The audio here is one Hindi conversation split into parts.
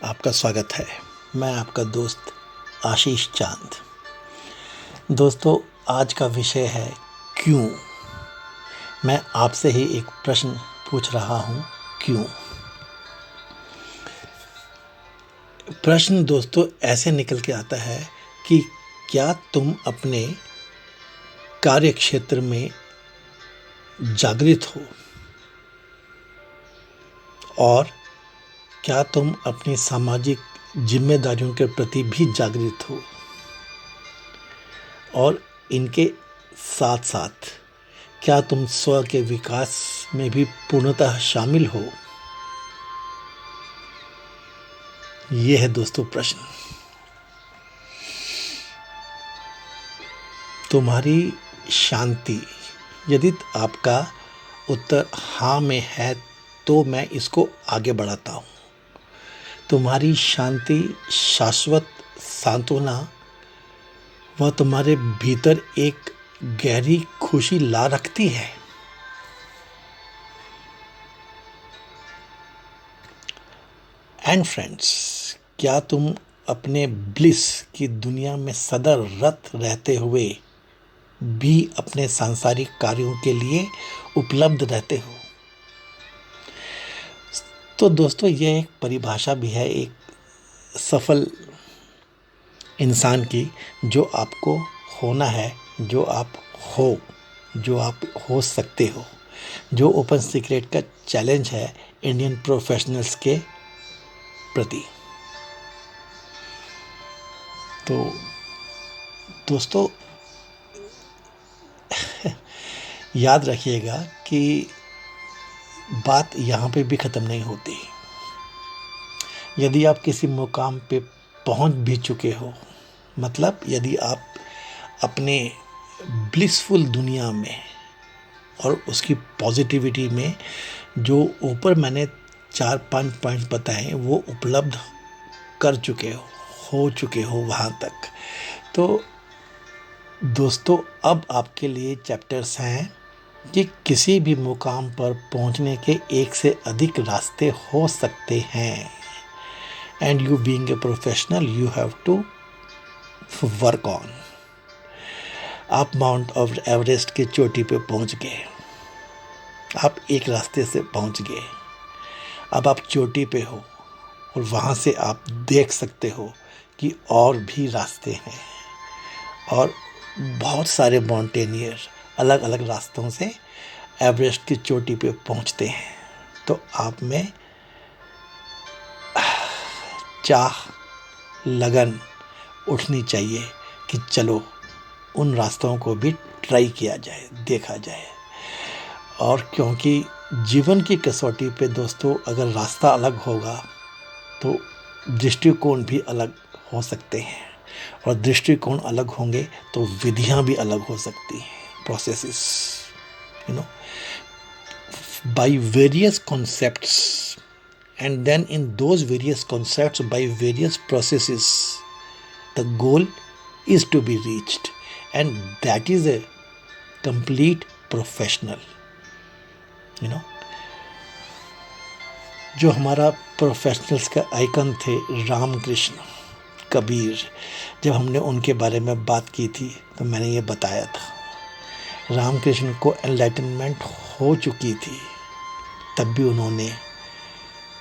आपका स्वागत है। मैं आपका दोस्त आशीष चांद। दोस्तों, आज का विषय है क्यों। मैं आपसे ही एक प्रश्न पूछ रहा हूँ, क्यों। प्रश्न दोस्तों ऐसे निकल के आता है कि क्या तुम अपने कार्य क्षेत्र में जागृत हो, और क्या तुम अपनी सामाजिक जिम्मेदारियों के प्रति भी जागृत हो, और इनके साथ साथ क्या तुम स्व के विकास में भी पूर्णतः शामिल हो। ये है दोस्तों प्रश्न। तुम्हारी शांति, यदि आपका उत्तर हाँ में है तो मैं इसको आगे बढ़ाता हूँ। तुम्हारी शांति, शाश्वत सांत्वना वह तुम्हारे भीतर एक गहरी खुशी ला रखती है। एंड फ्रेंड्स, क्या तुम अपने ब्लिस की दुनिया में सदा रत रहते हुए भी अपने सांसारिक कार्यों के लिए उपलब्ध रहते हो। तो दोस्तों, यह एक परिभाषा भी है एक सफल इंसान की, जो आपको होना है, जो आप हो, जो आप हो सकते हो, जो ओपन सीक्रेट का चैलेंज है इंडियन प्रोफेशनल्स के प्रति। तो दोस्तों, याद रखिएगा कि बात यहाँ पे भी ख़त्म नहीं होती। यदि आप किसी मुकाम पे पहुँच भी चुके हो, मतलब यदि आप अपने ब्लिसफुल दुनिया में और उसकी पॉजिटिविटी में जो ऊपर मैंने 4-5 पॉइंट्स बताए वो उपलब्ध कर चुके हो चुके हो वहाँ तक, तो दोस्तों अब आपके लिए चैप्टर्स हैं कि किसी भी मुकाम पर पहुंचने के एक से अधिक रास्ते हो सकते हैं। And you being a professional, you have to work on. आप माउंट एवरेस्ट की चोटी पे पहुंच गए, आप एक रास्ते से पहुंच गए, अब आप चोटी पे हो और वहाँ से आप देख सकते हो कि और भी रास्ते हैं, और बहुत सारे माउंटेनियर अलग अलग रास्तों से एवरेस्ट की चोटी पे पहुंचते हैं। तो आप में चाह, लगन उठनी चाहिए कि चलो उन रास्तों को भी ट्राई किया जाए, देखा जाए। और क्योंकि जीवन की कसौटी पे दोस्तों अगर रास्ता अलग होगा तो दृष्टिकोण भी अलग हो सकते हैं, और दृष्टिकोण अलग होंगे तो विधियां भी अलग हो सकती हैं, processes, you know, by various concepts, and then in those various concepts, by various processes, the goal is to be reached, and that is a complete professional, you know। जो हमारा प्रोफेशनल्स का आइकन थे रामकृष्ण, कबीर, जब हमने उनके बारे में बात की थी तो मैंने ये बताया था, रामकृष्ण को एनलाइटनमेंट हो चुकी थी, तब भी उन्होंने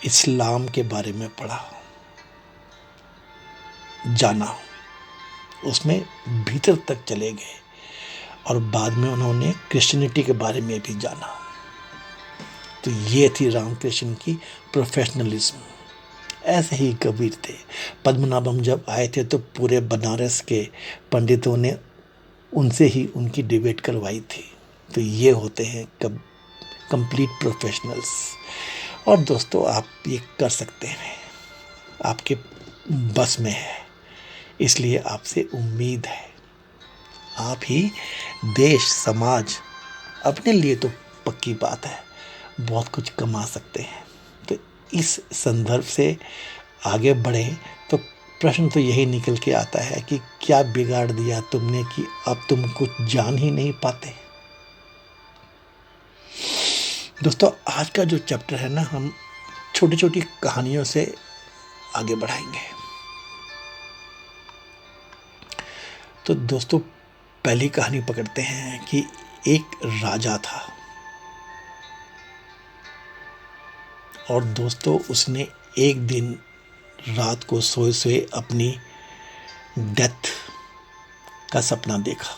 इस्लाम के बारे में पढ़ा, जाना, उसमें भीतर तक चले गए, और बाद में उन्होंने क्रिश्चियनिटी के बारे में भी जाना। तो ये थी रामकृष्ण की प्रोफेशनलिज्म। ऐसे ही कबीर थे। पद्मनाभम जब आए थे तो पूरे बनारस के पंडितों ने उनसे ही उनकी डिबेट करवाई थी। तो ये होते हैं कंप्लीट प्रोफेशनल्स। और दोस्तों, आप ये कर सकते हैं, आपके बस में है, इसलिए आपसे उम्मीद है। आप ही देश, समाज, अपने लिए तो पक्की बात है बहुत कुछ कमा सकते हैं। तो इस संदर्भ से आगे बढ़ें तो प्रश्न तो यही निकल के आता है कि क्या बिगाड़ दिया तुमने कि अब तुम कुछ जान ही नहीं पाते। दोस्तों, आज का जो चैप्टर है ना, हम छोटी छोटी कहानियों से आगे बढ़ाएंगे। तो दोस्तों, पहली कहानी पकड़ते हैं कि एक राजा था और दोस्तों उसने एक दिन रात को सोए सोए अपनी डेथ का सपना देखा,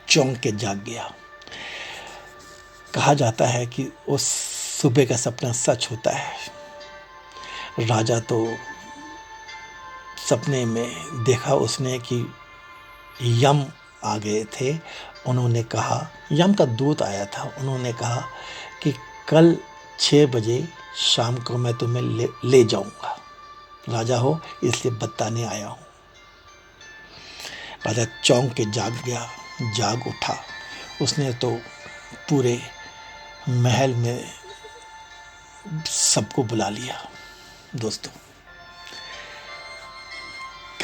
चौंक के जाग गया। कहा जाता है कि उस सुबह का सपना सच होता है। राजा तो सपने में देखा उसने कि यम आ गए थे। उन्होंने कहा, यम का दूत आया था, उन्होंने कहा कि कल 6 बजे शाम को मैं तुम्हें ले जाऊंगा। राजा हो इसलिए बताने आया हूं। राजा चौंक के जाग गया, जाग उठा। उसने तो पूरे महल में सबको बुला लिया। दोस्तों,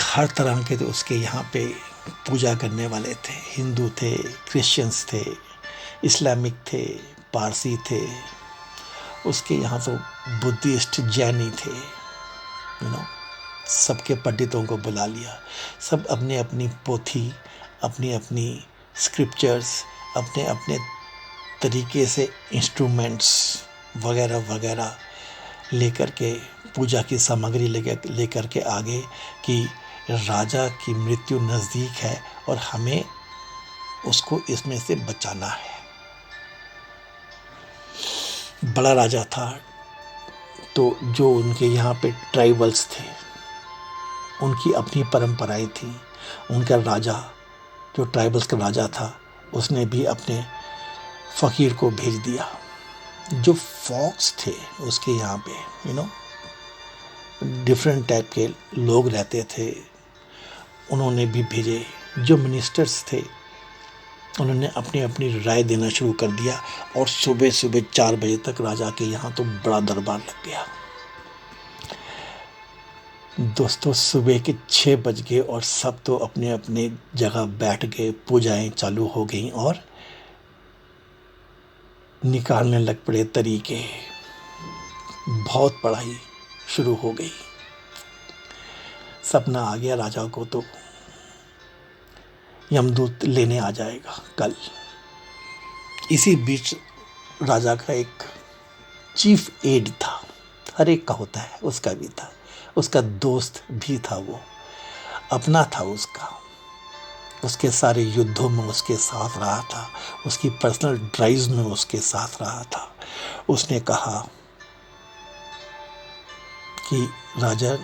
हर तरह के तो उसके यहाँ पे पूजा करने वाले थे। हिंदू थे, क्रिश्चियंस थे, इस्लामिक थे, पारसी थे, उसके यहाँ तो बुद्धिस्ट, जैनी थे, सबके पंडितों को बुला लिया। सब अपने अपनी पोथी, अपनी अपनी स्क्रिप्चर्स, अपने अपने तरीके से इंस्ट्रूमेंट्स वगैरह वगैरह लेकर के, पूजा की सामग्री लेकर के आगे कि राजा की मृत्यु नज़दीक है और हमें उसको इसमें से बचाना है। बड़ा राजा था, तो जो उनके यहाँ पे ट्राइबल्स थे, उनकी अपनी परंपराएं थी। उनका राजा, जो ट्राइबल्स का राजा था, उसने भी अपने फ़कीर को भेज दिया। जो फॉक्स थे उसके यहाँ पे डिफरेंट टाइप के लोग रहते थे, उन्होंने भी भेजे। जो मिनिस्टर्स थे उन्होंने अपनी अपनी राय देना शुरू कर दिया और सुबह सुबह 4 बजे तक राजा के यहाँ तो बड़ा दरबार लग गया। दोस्तों, सुबह के 6 बज गए और सब तो अपने अपने जगह बैठ गए। पूजाएं चालू हो गई और निकालने लग पड़े तरीके। बहुत पढ़ाई शुरू हो गई। सपना आ गया राजा को तो यमदूत लेने आ जाएगा कल। इसी बीच राजा का एक चीफ एड था, हर एक का होता है, उसका भी था। उसका दोस्त भी था, वो अपना था उसका। उसके सारे युद्धों में उसके साथ रहा था, उसकी पर्सनल ड्राइव्स में उसके साथ रहा था। उसने कहा कि राजा,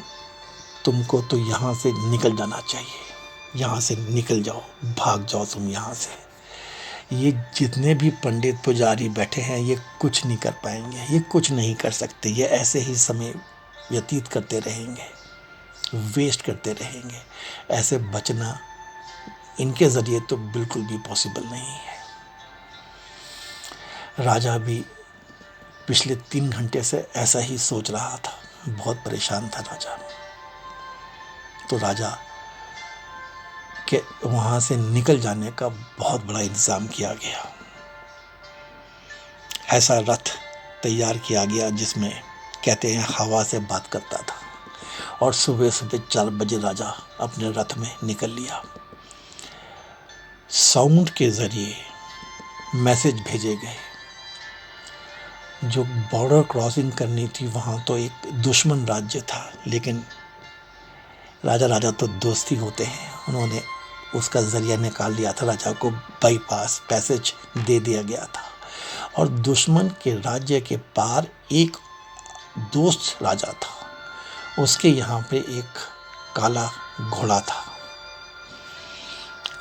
तुमको तो यहाँ से निकल जाना चाहिए, यहाँ से निकल जाओ, भाग जाओ तुम यहाँ से। ये जितने भी पंडित पुजारी बैठे हैं ये कुछ नहीं कर पाएंगे, ये कुछ नहीं कर सकते, ये ऐसे ही समय व्यतीत करते रहेंगे, वेस्ट करते रहेंगे। ऐसे बचना इनके ज़रिए तो बिल्कुल भी पॉसिबल नहीं है। राजा भी पिछले 3 घंटे से ऐसा ही सोच रहा था, बहुत परेशान था राजा। तो राजा के वहाँ से निकल जाने का बहुत बड़ा इंतज़ाम किया गया। ऐसा रथ तैयार किया गया जिसमें कहते हैं हवा से बात करता था। और सुबह सुबह 4 बजे राजा अपने रथ में निकल लिया। साउंड के ज़रिए मैसेज भेजे गए। जो बॉर्डर क्रॉसिंग करनी थी वहाँ तो एक दुश्मन राज्य था, लेकिन राजा तो दोस्ती होते हैं, उन्होंने उसका ज़रिया निकाल लिया था। राजा को बाईपास पैसेज दे दिया गया था और दुश्मन के राज्य के पार एक दोस्त राजा था, उसके यहाँ पे एक काला घोड़ा था।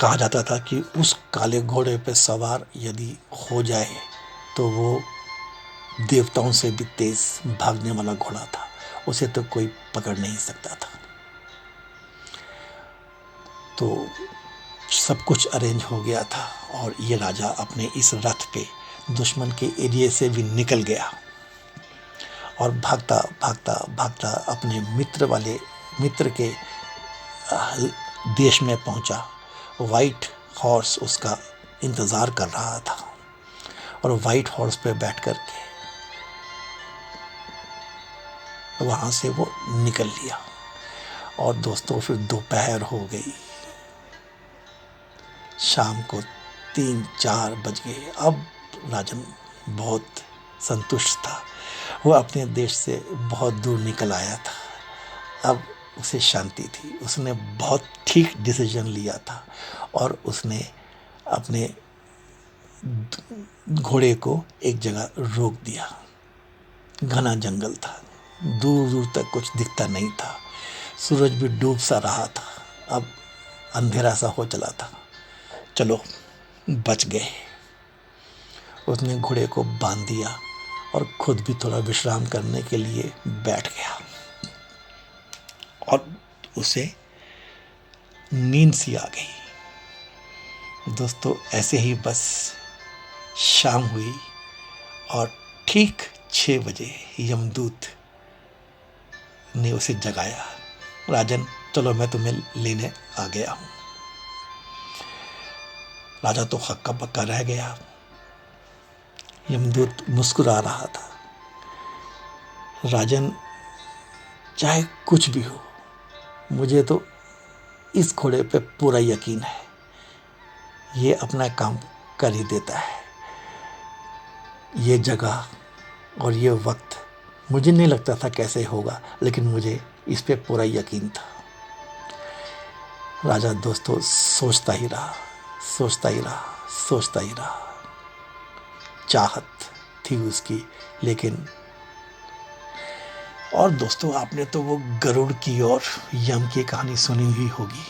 कहा जाता था कि उस काले घोड़े पे सवार यदि हो जाए तो वो देवताओं से भी तेज भागने वाला घोड़ा था, उसे तो कोई पकड़ नहीं सकता था। तो सब कुछ अरेंज हो गया था और ये राजा अपने इस रथ पे दुश्मन के एरिया से भी निकल गया और भागता भागता भागता अपने मित्र के देश में पहुंचा। वाइट हॉर्स उसका इंतज़ार कर रहा था और वाइट हॉर्स पे बैठ कर के वहाँ से वो निकल लिया। और दोस्तों फिर दोपहर हो गई, शाम को 3-4 बज गए। अब राजन बहुत संतुष्ट था, वो अपने देश से बहुत दूर निकल आया था। अब उसे शांति थी, उसने बहुत ठीक डिसीजन लिया था और उसने अपने घोड़े को एक जगह रोक दिया। घना जंगल था, दूर दूर तक कुछ दिखता नहीं था, सूरज भी डूब सा रहा था, अब अंधेरा सा हो चला था। चलो बच गए। उसने घोड़े को बांध दिया और खुद भी थोड़ा विश्राम करने के लिए बैठ गया और उसे नींद सी आ गई। दोस्तों ऐसे ही बस शाम हुई और ठीक 6 बजे यमदूत ने उसे जगाया। राजन चलो मैं तुम्हें लेने आ गया हूं। राजा तो हक्का बक्का रह गया। यमदूत मुस्कुरा रहा था। राजन चाहे कुछ भी हो, मुझे तो इस घोड़े पे पूरा यकीन है, ये अपना काम कर ही देता है। ये जगह और ये वक्त मुझे नहीं लगता था कैसे होगा, लेकिन मुझे इस पे पूरा यकीन था। राजा दोस्तों सोचता ही रहा, सोचता ही रहा, सोचता ही रहा। चाहत थी उसकी, लेकिन और दोस्तों आपने तो वो गरुड़ की और यम की कहानी सुनी हुई होगी।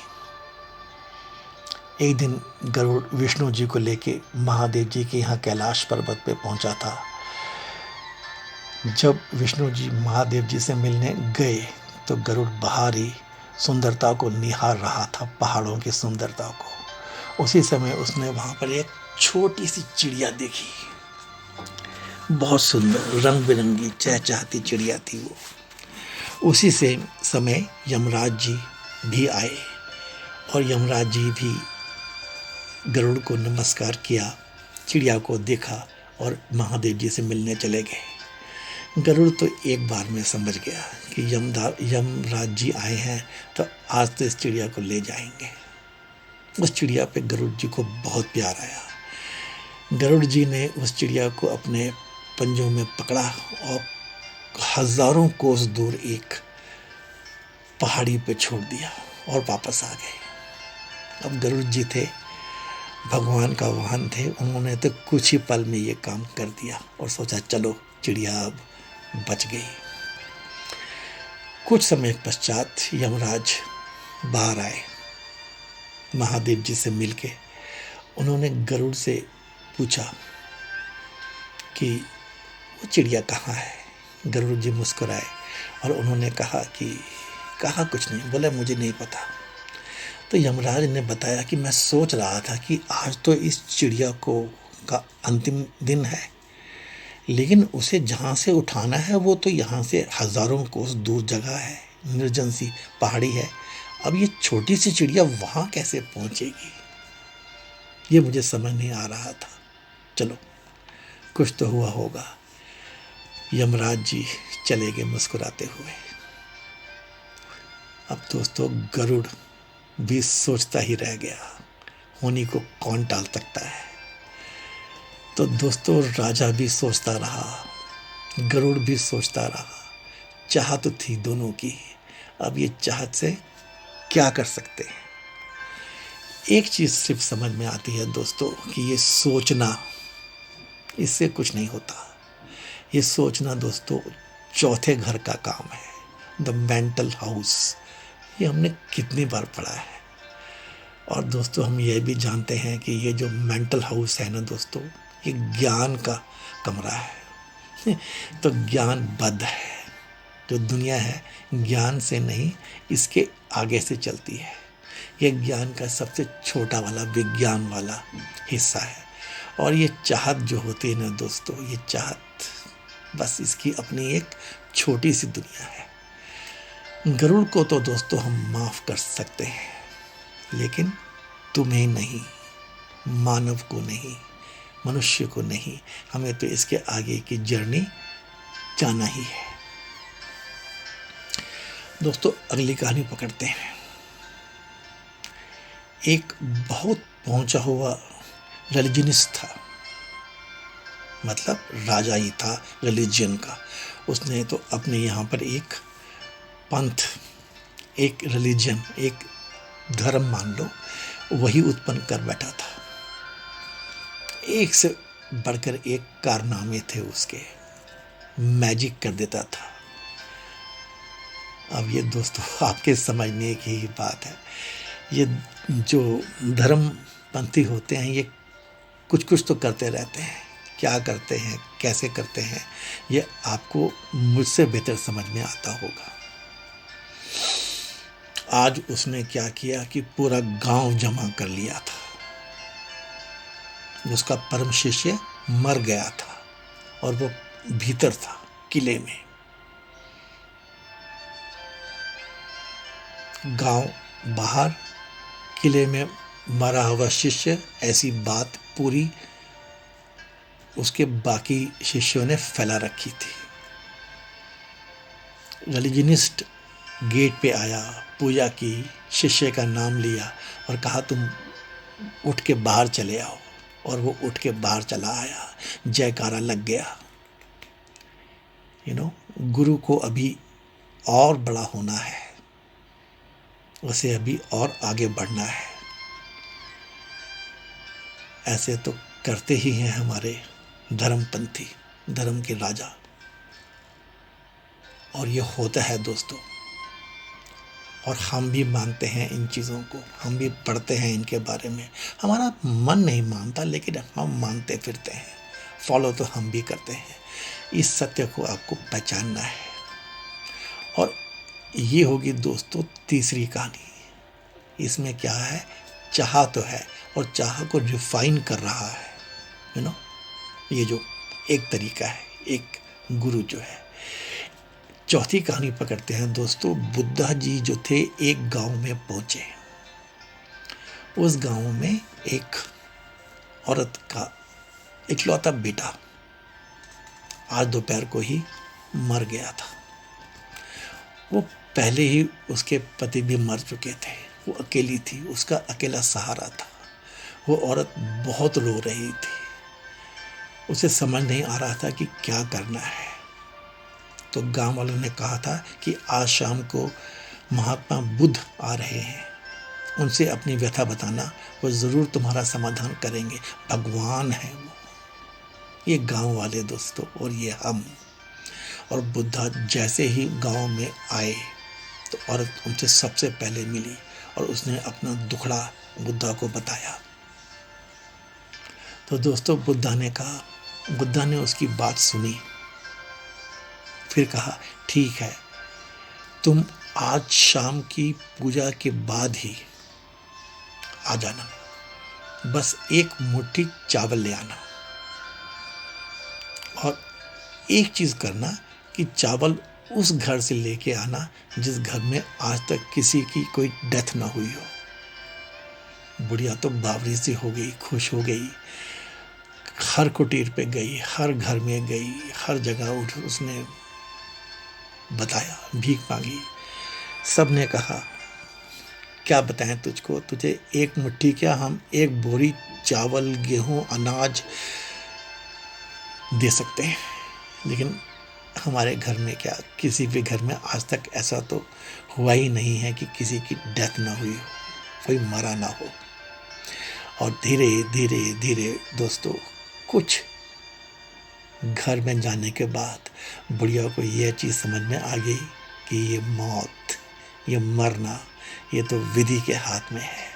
एक दिन गरुड़ विष्णु जी को लेके महादेव जी के यहाँ कैलाश पर्वत पे पहुंचा था। जब विष्णु जी महादेव जी से मिलने गए तो गरुड़ बाहरी सुंदरता को निहार रहा था, पहाड़ों की सुंदरता को। उसी समय उसने वहां पर एक छोटी सी चिड़िया देखी, बहुत सुंदर रंग बिरंगी चहचहाती चिड़िया थी वो। उसी से समय यमराज जी भी आए और यमराज जी भी गरुड़ को नमस्कार किया, चिड़िया को देखा और महादेव जी से मिलने चले गए। गरुड़ तो एक बार में समझ गया कि यमराज जी आए हैं तो आज तो इस चिड़िया को ले जाएंगे। उस चिड़िया पे गरुड़ जी को बहुत प्यार आया। गरुड़ जी ने उस चिड़िया को अपने पंजों में पकड़ा और हजारों कोस दूर एक पहाड़ी पे छोड़ दिया और वापस आ गए। अब गरुड़ जी थे, भगवान का वाहन थे, उन्होंने तो कुछ ही पल में ये काम कर दिया और सोचा चलो चिड़िया अब बच गई। कुछ समय पश्चात यमराज बाहर आए, महादेव जी से मिलके उन्होंने गरुड़ से पूछा कि वो चिड़िया कहाँ है। गरुड़ जी मुस्कुराए और उन्होंने कहा कि कहा कुछ नहीं, बोले मुझे नहीं पता। तो यमराज ने बताया कि मैं सोच रहा था कि आज तो इस चिड़िया को का अंतिम दिन है, लेकिन उसे जहाँ से उठाना है वो तो यहाँ से हजारों कोस दूर जगह है, निर्जन सी पहाड़ी है। अब ये छोटी सी चिड़िया वहाँ कैसे पहुँचेगी, ये मुझे समझ नहीं आ रहा था। चलो कुछ तो हुआ होगा। यमराज जी चले गए मुस्कुराते हुए। अब दोस्तों गरुड़ भी सोचता ही रह गया, होनी को कौन टाल सकता है। तो दोस्तों राजा भी सोचता रहा, गरुड़ भी सोचता रहा। चाहत थी दोनों की, अब ये चाहत से क्या कर सकते हैं। एक चीज सिर्फ समझ में आती है दोस्तों कि ये सोचना, इससे कुछ नहीं होता। ये सोचना दोस्तों चौथे घर का काम है, द मेंटल हाउस। ये हमने कितनी बार पढ़ा है। और दोस्तों हम ये भी जानते हैं कि ये जो मेंटल हाउस है ना दोस्तों, ये ज्ञान का कमरा है। तो ज्ञान बद्ध है, जो दुनिया है ज्ञान से नहीं इसके आगे से चलती है। ये ज्ञान का सबसे छोटा वाला विज्ञान वाला हिस्सा है। और ये चाहत जो होती है ना दोस्तों, ये चाहत बस इसकी अपनी एक छोटी सी दुनिया है। गरुड़ को तो दोस्तों हम माफ कर सकते हैं, लेकिन तुम्हें नहीं, मानव को नहीं, मनुष्य को नहीं। हमें तो इसके आगे की जर्नी जाना ही है। दोस्तों अगली कहानी पकड़ते हैं। एक बहुत पहुंचा हुआ रिलीजनिस्ट था, मतलब राजा ही था रिलीजन का। उसने तो अपने यहाँ पर एक पंथ, एक रिलीजन, एक धर्म मान लो, वही उत्पन्न कर बैठा था। एक से बढ़कर एक कारनामे थे उसके, मैजिक कर देता था। अब ये दोस्तों आपके समझने की ही बात है, ये जो धर्मपंथी होते हैं ये कुछ कुछ तो करते रहते हैं। क्या करते हैं, कैसे करते हैं, ये आपको मुझसे बेहतर समझ में आता होगा। आज उसने क्या किया कि पूरा गांव जमा कर लिया था। उसका परम शिष्य मर गया था और वो भीतर था किले में। गांव बाहर, किले में मरा हुआ शिष्य, ऐसी बात पूरी उसके बाकी शिष्यों ने फैला रखी थी। रिलीजनिस्ट गेट पे आया, पूजा की, शिष्य का नाम लिया और कहा तुम उठ के बाहर चले आओ। और वो उठ के बाहर चला आया, जयकारा लग गया। गुरु को अभी और बड़ा होना है, उसे अभी और आगे बढ़ना है। ऐसे तो करते ही हैं हमारे धर्मपंथी, धर्म के राजा। और ये होता है दोस्तों, और हम भी मानते हैं इन चीज़ों को, हम भी पढ़ते हैं इनके बारे में। हमारा मन नहीं मानता, लेकिन हम मानते फिरते हैं, फॉलो तो हम भी करते हैं। इस सत्य को आपको पहचानना है। और ये होगी दोस्तों तीसरी कहानी। इसमें क्या है, चाह तो है और चाह को रिफाइन कर रहा है। ये जो एक तरीका है, एक गुरु जो है। चौथी कहानी पकड़ते हैं दोस्तों। बुद्धा जी जो थे एक गांव में पहुंचे। उस गांव में एक औरत का इकलौता बेटा आज दोपहर को ही मर गया था। वो पहले ही उसके पति भी मर चुके थे, वो अकेली थी, उसका अकेला सहारा था। वो औरत बहुत रो रही थी, उसे समझ नहीं आ रहा था कि क्या करना है। तो गांव वालों ने कहा था कि आज शाम को महात्मा बुद्ध आ रहे हैं, उनसे अपनी व्यथा बताना, वो ज़रूर तुम्हारा समाधान करेंगे, भगवान है वो। ये गांव वाले दोस्तों और ये हम। और बुद्धा जैसे ही गांव में आए तो औरत उनसे सबसे पहले मिली और उसने अपना दुखड़ा बुद्धा को बताया। तो दोस्तों बुद्धा ने उसकी बात सुनी, फिर कहा ठीक है, तुम आज शाम की पूजा के बाद ही आ जाना, बस एक मुट्ठी चावल ले आना। और एक चीज़ करना कि चावल उस घर से लेके आना जिस घर में आज तक किसी की कोई डेथ ना हुई हो। बुढ़िया तो बावरी सी हो गई, खुश हो गई, हर कुटीर पे गई, हर घर में गई, हर जगह उसने बताया, भीख मांगी। सब ने कहा क्या बताएं तुझको, तुझे एक मुट्ठी क्या, हम एक बोरी चावल, गेहूं, अनाज दे सकते हैं, लेकिन हमारे घर में क्या, किसी भी घर में आज तक ऐसा तो हुआ ही नहीं है कि किसी की डेथ ना हुई हो, कोई मरा ना हो। और धीरे धीरे धीरे दोस्तों कुछ घर में जाने के बाद बुढ़िया को यह चीज़ समझ में आ गई कि ये मौत, ये मरना, ये तो विधि के हाथ में है।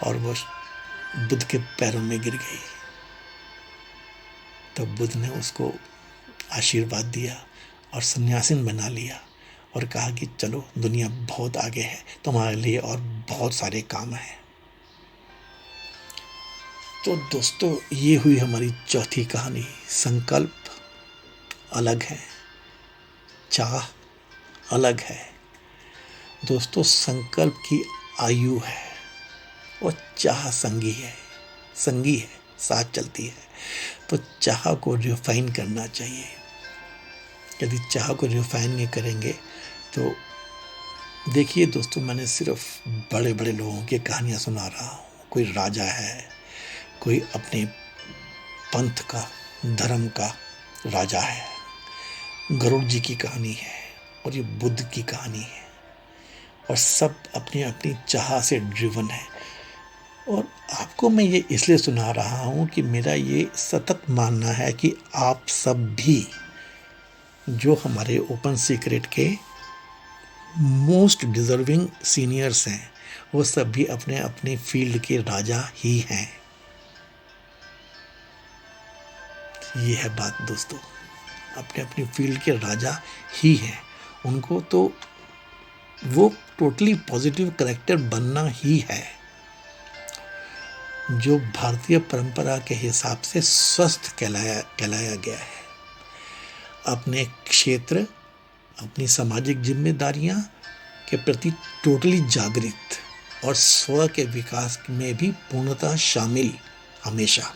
और वो बुद्ध के पैरों में गिर गई। तो बुद्ध ने उसको आशीर्वाद दिया और सन्यासिन बना लिया और कहा कि चलो दुनिया बहुत आगे है, तुम्हारे लिए और बहुत सारे काम हैं। तो दोस्तों ये हुई हमारी चौथी कहानी। संकल्प अलग है, चाह अलग है। दोस्तों संकल्प की आयु है और चाह संगी है, साथ चलती है। तो चाह को रिफाइन करना चाहिए। यदि चाह को रिफाइन नहीं करेंगे तो देखिए दोस्तों, मैंने सिर्फ बड़े बड़े लोगों की कहानियाँ सुना रहा हूँ। कोई राजा है, कोई अपने पंथ का, धर्म का राजा है। गरुड़ जी की कहानी है और ये बुद्ध की कहानी है, और सब अपनी अपनी चाह से ड्रिवन है। और आपको मैं ये इसलिए सुना रहा हूँ कि मेरा ये सतत मानना है कि आप सब भी, जो हमारे ओपन सीक्रेट के मोस्ट डिजर्विंग सीनियर्स हैं, वो सब भी अपने अपने फील्ड के राजा ही हैं। ये है बात दोस्तों, अपने अपनी फील्ड के राजा ही हैं। उनको तो वो टोटली पॉजिटिव करेक्टर बनना ही है, जो भारतीय परंपरा के हिसाब से स्वस्थ कहलाया गया है। अपने क्षेत्र, अपनी सामाजिक जिम्मेदारियां के प्रति टोटली जागृत और स्व के विकास में भी पूर्णतः शामिल हमेशा।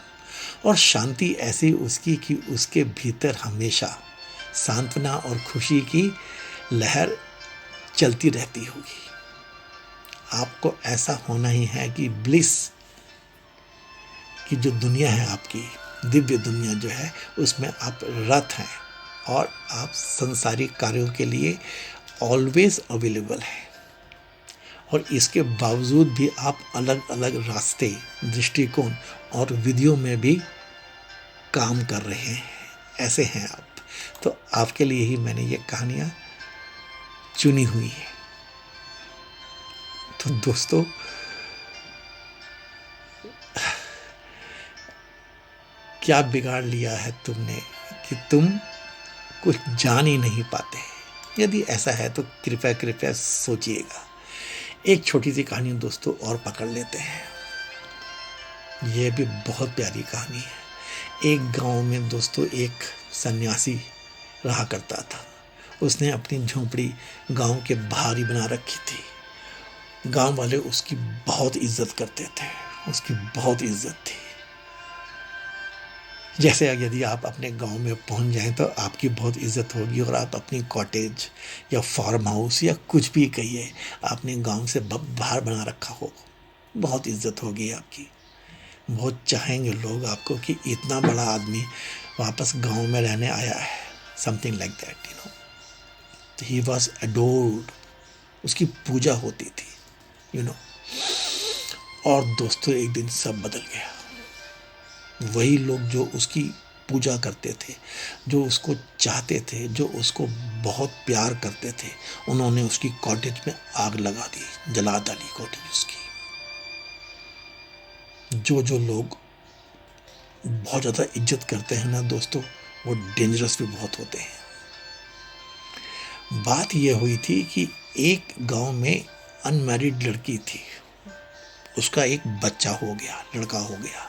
और शांति ऐसी उसकी कि उसके भीतर हमेशा सांत्वना और खुशी की लहर चलती रहती होगी। आपको ऐसा होना ही है कि ब्लिस की जो दुनिया है, आपकी दिव्य दुनिया जो है, उसमें आप रत हैं और आप संसारिक कार्यों के लिए ऑलवेज अवेलेबल हैं। और इसके बावजूद भी आप अलग अलग रास्ते, दृष्टिकोण और विधियों में भी काम कर रहे हैं। ऐसे हैं आप। तो आपके लिए ही मैंने ये कहानियाँ चुनी हुई है। तो दोस्तों, क्या बिगाड़ लिया है तुमने कि तुम कुछ जान ही नहीं पाते? यदि ऐसा है तो कृपया कृपया सोचिएगा। एक छोटी सी कहानी दोस्तों और पकड़ लेते हैं। यह भी बहुत प्यारी कहानी है। एक गांव में दोस्तों एक सन्यासी रहा करता था। उसने अपनी झोंपड़ी गांव के बाहर ही बना रखी थी। गांव वाले उसकी बहुत इज्जत करते थे, उसकी बहुत इज्जत थी। जैसे यदि आप अपने गांव में पहुंच जाएं तो आपकी बहुत इज्जत होगी, और आप अपनी कॉटेज या फार्म हाउस या कुछ भी कहिए, आपने गांव से बाहर बना रखा हो, बहुत इज्जत होगी आपकी। बहुत चाहेंगे लोग आपको कि इतना बड़ा आदमी वापस गांव में रहने आया है, something like that, you know. He was adored, उसकी पूजा होती थी, यू नो। और दोस्तों, एक दिन सब बदल गया। वही लोग जो उसकी पूजा करते थे, जो उसको चाहते थे, जो उसको बहुत प्यार करते थे, उन्होंने उसकी कॉटेज में आग लगा दी, जला डाली कॉटेज उसकी। जो लोग बहुत ज़्यादा इज्जत करते हैं ना दोस्तों, वो डेंजरस भी बहुत होते हैं। बात यह हुई थी कि एक गांव में अनमैरिड लड़की थी। उसका एक बच्चा हो गया, लड़का हो गया।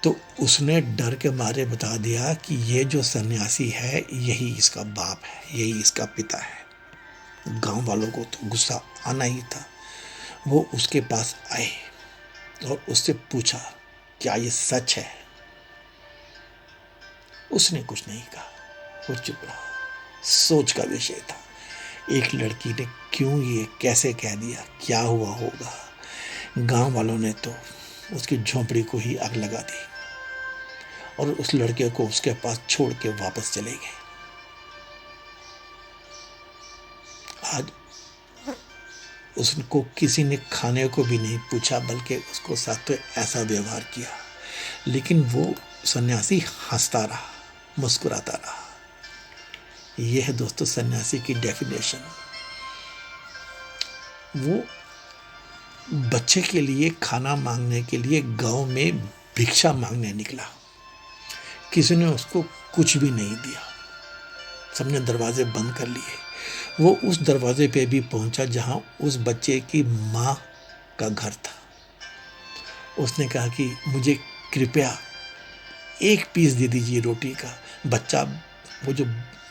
तो उसने डर के मारे बता दिया कि ये जो सन्यासी है, यही इसका बाप है, यही इसका पिता है। गांव वालों को तो गुस्सा आना ही था। वो उसके पास आए और उससे पूछा, क्या ये सच है? उसने कुछ नहीं कहा, वो चुप रहा। सोच का विषय था। एक लड़की ने क्यों ये कैसे कह दिया, क्या हुआ होगा? गांव वालों ने तो उसकी झोंपड़ी को ही आग लगा दी और उस लड़के को उसके पास छोड़ के वापस चले गए। आज उसको किसी ने खाने को भी नहीं पूछा, बल्कि उसको साथ तो ऐसा व्यवहार किया। लेकिन वो सन्यासी हंसता रहा, मुस्कुराता रहा। यह है दोस्तों सन्यासी की डेफिनेशन। वो बच्चे के लिए खाना मांगने के लिए गांव में भिक्षा मांगने निकला। किसी ने उसको कुछ भी नहीं दिया, सबने दरवाजे बंद कर लिए। वो उस दरवाजे पे भी पहुंचा जहां उस बच्चे की माँ का घर था। उसने कहा कि मुझे कृपया एक पीस दे दीजिए रोटी का। बच्चा, वो जो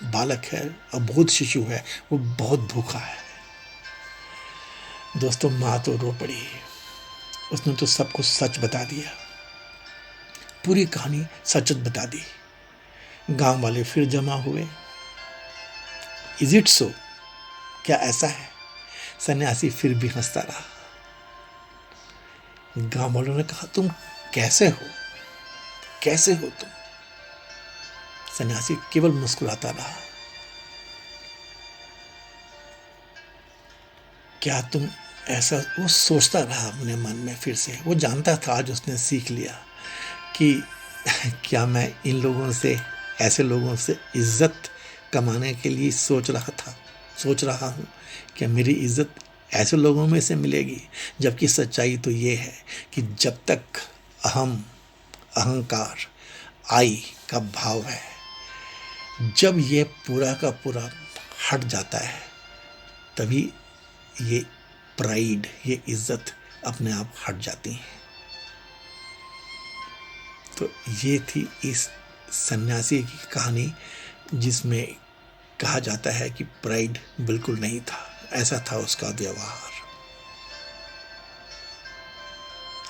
बालक है, अबोध शिशु है, वो बहुत भूखा है। दोस्तों, माँ तो रो पड़ी। उसने तो सबको सच बता दिया, पूरी कहानी सच बता दी। गांव वाले फिर जमा हुए। Is it so? क्या ऐसा है? सन्यासी फिर भी हंसता रहा। गांव वालों ने कहा, तुम कैसे हो, कैसे हो तुम? सन्यासी केवल मुस्कुराता रहा। क्या तुम ऐसा, वो सोचता रहा अपने मन में फिर से। वो जानता था, आज उसने सीख लिया कि क्या मैं इन लोगों से, ऐसे लोगों से इज्जत कमाने के लिए सोच रहा हूँ कि मेरी इज्जत ऐसे लोगों में से मिलेगी। जबकि सच्चाई तो ये है कि जब तक अहंकार, आई का भाव है, जब ये पूरा का पूरा हट जाता है, तभी ये प्राइड, ये इज्जत अपने आप हट जाती है। तो ये थी इस सन्यासी की कहानी, जिसमें कहा जाता है कि प्राइड बिल्कुल नहीं था, ऐसा था उसका व्यवहार।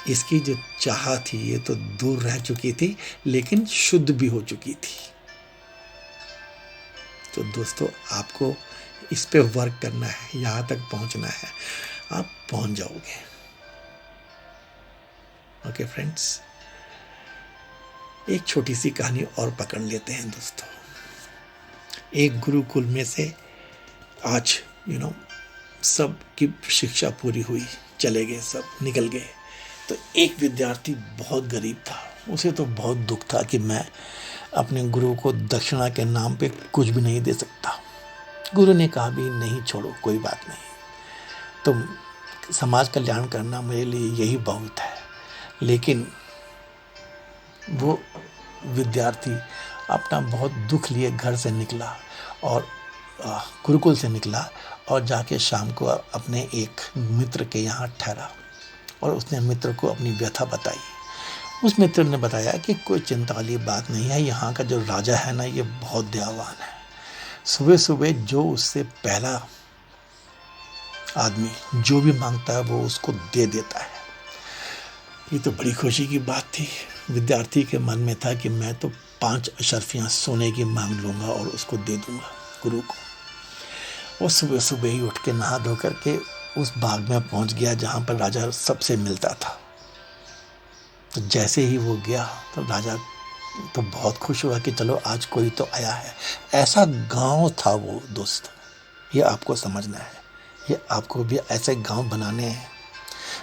इसकी जो चाह थी ये तो दूर रह चुकी थी, लेकिन शुद्ध भी हो चुकी थी। तो दोस्तों, आपको इस पे वर्क करना है, यहां तक पहुंचना है, आप पहुंच जाओगे। ओके फ्रेंड्स, एक छोटी सी कहानी और पकड़ लेते हैं दोस्तों। एक गुरुकुल में से आज सब की शिक्षा पूरी हुई, चले गए, सब निकल गए। तो एक विद्यार्थी बहुत गरीब था। उसे तो बहुत दुख था कि मैं अपने गुरु को दक्षिणा के नाम पे कुछ भी नहीं दे सकता। गुरु ने कहा, भी नहीं, छोड़ो, कोई बात नहीं, तुम समाज कल्याण करना मेरे लिए यही बहुत है। लेकिन वो विद्यार्थी अपना बहुत दुख लिए घर से निकला और गुरुकुल से निकला और जाके शाम को अपने एक मित्र के यहाँ ठहरा और उसने मित्र को अपनी व्यथा बताई। उस मित्र ने बताया कि कोई चिंता वाली बात नहीं है, यहाँ का जो राजा है ना, ये बहुत दयावान है। सुबह सुबह जो उससे पहला आदमी जो भी मांगता है वो उसको दे देता है। ये तो बड़ी खुशी की बात थी। विद्यार्थी के मन में था कि मैं तो 5 अशर्फियाँ सोने की मांग लूँगा और उसको दे दूँगा गुरु को। वो सुबह सुबह ही उठ के नहा धो करके उस बाग में पहुँच गया जहाँ पर राजा सबसे मिलता था। तो जैसे ही वो गया तो राजा तो बहुत खुश हुआ कि चलो आज कोई तो आया है। ऐसा गांव था वो दोस्त, ये आपको समझना है। ये आपको भी ऐसे गांव बनाने हैं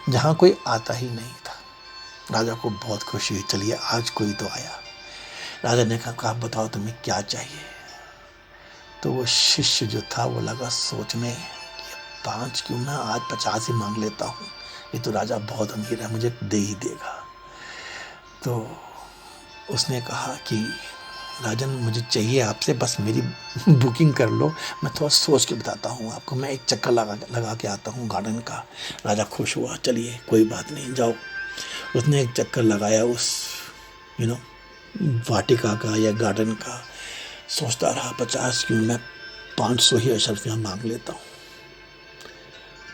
जहाँ कोई आता ही नहीं था। राजा को बहुत खुशी हुई, चलिए आज कोई तो आया। राजा ने कहा, बताओ तुम्हें क्या चाहिए? तो वो शिष्य जो था वो लगा सोचने, 5 क्यों ना, आज 50 ही मांग लेता हूँ। ये तो राजा बहुत अमीर है, मुझे दे ही देगा। तो उसने कहा कि राजन, मुझे चाहिए आपसे, बस मेरी बुकिंग कर लो, मैं थोड़ा सोच के बताता हूँ आपको, मैं एक चक्कर लगा के आता हूँ गार्डन का। राजा खुश हुआ, चलिए कोई बात नहीं, जाओ। उसने एक चक्कर लगाया उस वाटिका का या गार्डन का। सोचता रहा, 50 क्यों, मैं 500 ही अशर्फियाँ मांग लेता हूँ।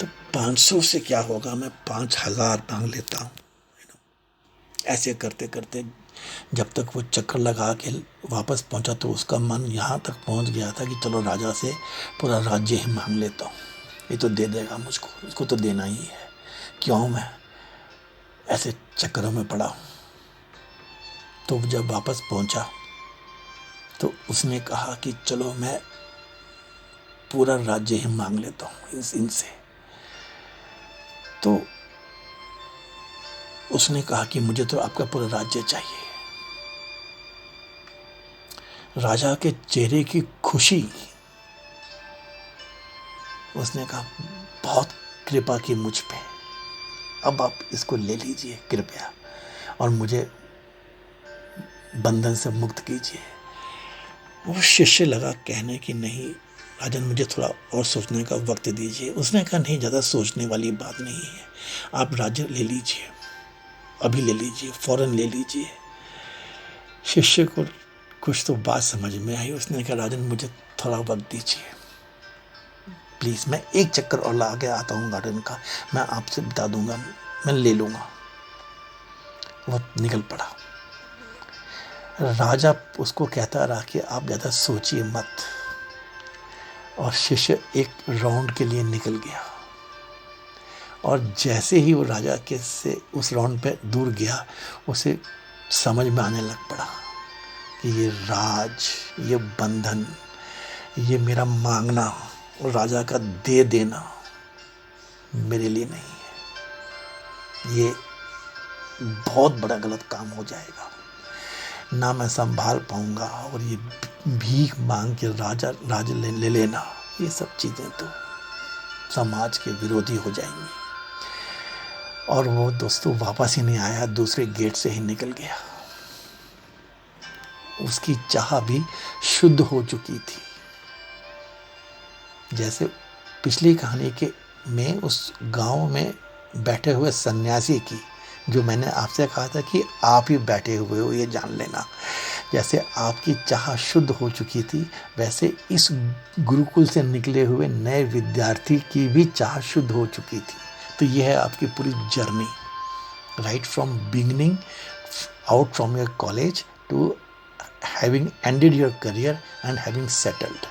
तो 500 से क्या होगा, मैं 5000 मांग लेता हूँ। ऐसे करते करते जब तक वो चक्कर लगा के वापस पहुंचा तो उसका मन यहाँ तक पहुंच गया था कि चलो राजा से पूरा राज्य ही मांग लेता हूँ, ये तो दे देगा मुझको, इसको तो देना ही है, क्यों मैं ऐसे चक्करों में पड़ा हूँ। तो जब वापस पहुंचा तो उसने कहा कि चलो मैं पूरा राज्य ही मांग लेता हूँ इनसे। तो उसने कहा कि मुझे तो आपका पूरा राज्य चाहिए। राजा के चेहरे की खुशी, उसने कहा, बहुत कृपा की मुझ पे, अब आप इसको ले लीजिए कृपया और मुझे बंधन से मुक्त कीजिए। वो शिष्य लगा कहने कि नहीं राजन, मुझे थोड़ा और सोचने का वक्त दीजिए। उसने कहा, नहीं, ज़्यादा सोचने वाली बात नहीं है, आप राज्य ले लीजिए, अभी ले लीजिए, फौरन ले लीजिए। शिष्य को कुछ तो बात समझ में आई। उसने कहा, राजन मुझे थोड़ा वक्त दीजिए प्लीज़, मैं एक चक्कर और लगा के आता हूँ गार्डन का, मैं आपसे बता दूंगा, मैं ले लूँगा। वो निकल पड़ा। राजा उसको कहता रहा कि आप ज़्यादा सोचिए मत, और शिष्य एक राउंड के लिए निकल गया। और जैसे ही वो राजा के से उस राउंड पे दूर गया, उसे समझ में आने लग पड़ा कि ये राज, ये बंधन, ये मेरा मांगना और राजा का दे देना मेरे लिए नहीं है। ये बहुत बड़ा गलत काम हो जाएगा, ना मैं संभाल पाऊंगा। और ये भीख मांग के राज ले लेना, ये सब चीज़ें तो समाज के विरोधी हो जाएंगी। और वो दोस्तों वापस ही नहीं आया, दूसरे गेट से ही निकल गया। उसकी चाह भी शुद्ध हो चुकी थी। जैसे पिछली कहानी के में उस गांव में बैठे हुए सन्यासी की, जो मैंने आपसे कहा था कि आप ही बैठे हुए हो, ये जान लेना। जैसे आपकी चाह शुद्ध हो चुकी थी, वैसे इस गुरुकुल से निकले हुए नए विद्यार्थी की भी चाह शुद्ध हो चुकी थी। तो यह है आपकी पूरी journey, right from beginning out from your college to having ended your career and having settled.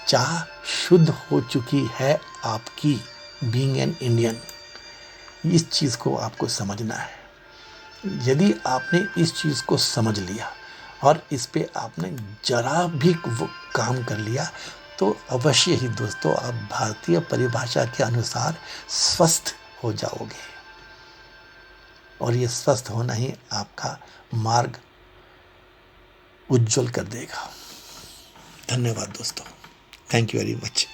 चाह शुद्ध हो चुकी है आपकी, बीइंग एन इंडियन। इस चीज़ को आपको समझना है। यदि आपने इस चीज़ को समझ लिया और इस पे आपने जरा भी वो काम कर लिया, तो अवश्य ही दोस्तों आप भारतीय परिभाषा के अनुसार स्वस्थ हो जाओगे। और ये स्वस्थ होना ही आपका मार्ग उज्जवल कर देगा। धन्यवाद दोस्तों, thank you very much.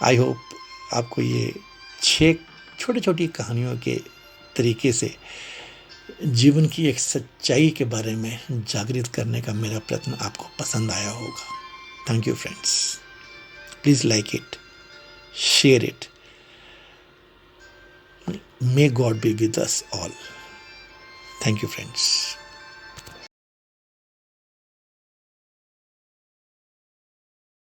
I hope आपको ये 6 छोटी छोटी कहानियों के तरीके से जीवन की एक सच्चाई के बारे में जागृत करने का मेरा प्रयत्न आपको पसंद आया होगा। Thank you friends, please like it, share it. May God be with us all. Thank you friends.